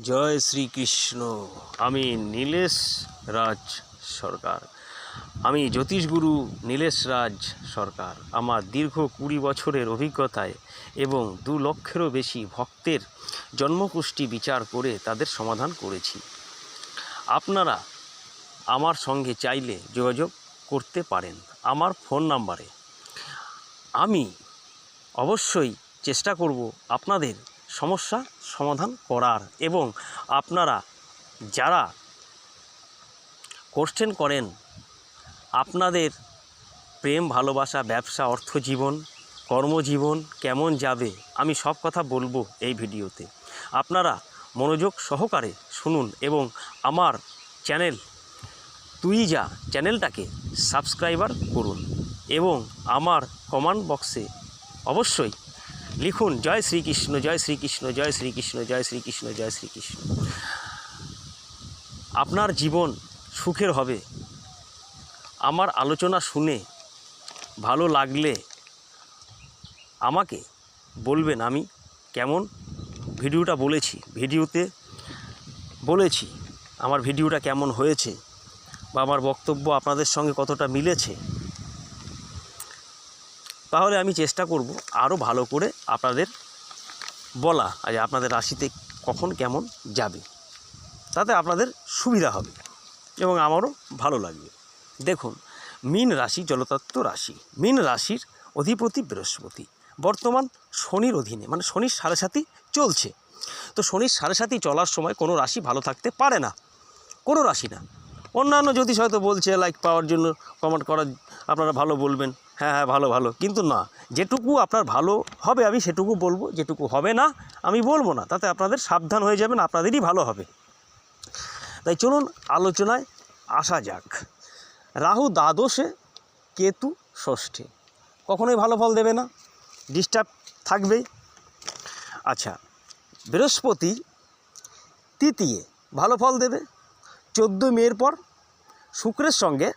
জয় শ্রীকৃষ্ণ। আমি নীলেশ রাজ সরকার। আমি জ্যোতিষগুরু নীলেশ রাজ সরকার। আমার দীর্ঘ 20 বছরের অভিজ্ঞতায় এবং 2 লক্ষেরও বেশি ভক্তের জন্মকুষ্টি বিচার করে তাদের সমাধান করেছি। আপনারা আমার সঙ্গে চাইলে যোগাযোগ করতে পারেন আমার ফোন নাম্বারে। আমি অবশ্যই চেষ্টা করব আপনাদের সমস্যা সমাধান করার, এবং আপনারা যারা কোশ্চেন করেন আপনাদের প্রেম, ভালোবাসা, ব্যবসা, অর্থজীবন, কর্মজীবন কেমন যাবে, আমি সব কথা বলবো এই ভিডিওতে। আপনারা মনোযোগ সহকারে শুনুন এবং আমার চ্যানেল তুই যা চ্যানেলটাকে সাবস্ক্রাইবার করুন এবং আমার কমেন্ট বক্সে অবশ্যই লিখুন জয় শ্রীকৃষ্ণ, জয় শ্রীকৃষ্ণ, জয় শ্রীকৃষ্ণ, জয় শ্রীকৃষ্ণ, জয় শ্রীকৃষ্ণ। আপনার জীবন সুখের হবে। আমার আলোচনা শুনে ভালো লাগলে আমাকে বলবেন আমি কেমন ভিডিওটা বলেছি, ভিডিওতে বলেছি আমার ভিডিওটা কেমন হয়েছে বা আমার বক্তব্য আপনাদের সঙ্গে কতটা মিলেছে। তাহলে আমি চেষ্টা করব আরও ভালো করে আপনাদের বলা, যে আপনাদের রাশিতে কখন কেমন যাবে, তাতে আপনাদের সুবিধা হবে এবং আমারও ভালো লাগবে। দেখুন, মীন রাশি জলতত্ত্ব রাশি। মীন রাশির অধিপতি বৃহস্পতি, বর্তমান শনির অধীনে, মানে শনির 7.5 চলছে। তো শনির 7.5 চলার সময় কোনো রাশি ভালো থাকতে পারে না, কোনো রাশি না। অন্যান্য জ্যোতিষ হয়তো বলছে লাইক পাওয়ার জন্য, কমেন্ট করার, আপনারা ভালো বলবেন, হ্যাঁ হ্যাঁ ভালো ভালো, কিন্তু না, যেটুকু আপনার ভালো হবে আমি সেটুকু বলবো, যেটুকু হবে না আমি বলবো না। তাতে আপনাদের সাবধান হয়ে যাবেন, আপনাদেরই ভালো হবে। তাই চলুন আলোচনায় আসা যাক। রাহু দ্বাদশে, কেতু ষষ্ঠে, কখনোই ভালো ফল দেবে না, ডিস্টার্ব থাকবেই। আচ্ছা, বৃহস্পতি তৃতীয়, ভালো ফল দেবে। 14 মের পর শুক্রের সঙ্গে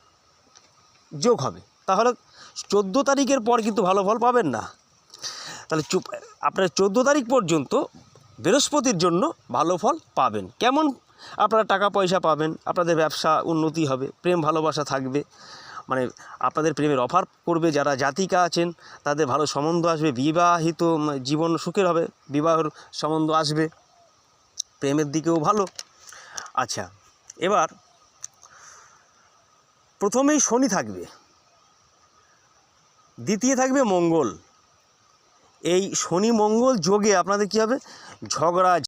যোগ হবে, তাহলে 14 তারিখের পর কিন্তু ভালো ফল পাবেন না। তাহলে আপনার 14 তারিখ পর্যন্ত বৃহস্পতির জন্য ভালো ফল পাবেন। কেমন? আপনারা টাকা পয়সা পাবেন, আপনাদের ব্যবসা উন্নতি হবে, প্রেম ভালোবাসা থাকবে, মানে আপনাদের প্রেমের অফার করবে। যারা জাতিকা আছেন তাদের ভালো সম্বন্ধ আসবে, বিবাহিত জীবন সুখের হবে, বিবাহের সম্বন্ধ আসবে, প্রেমের দিকেও ভালো। আচ্ছা, এবার প্রথমেই শনি থাকবে, দ্বিতীয় থাকবে মঙ্গল। এই শনি মঙ্গল যোগে আপনাদের কী হবে? ঝগড়া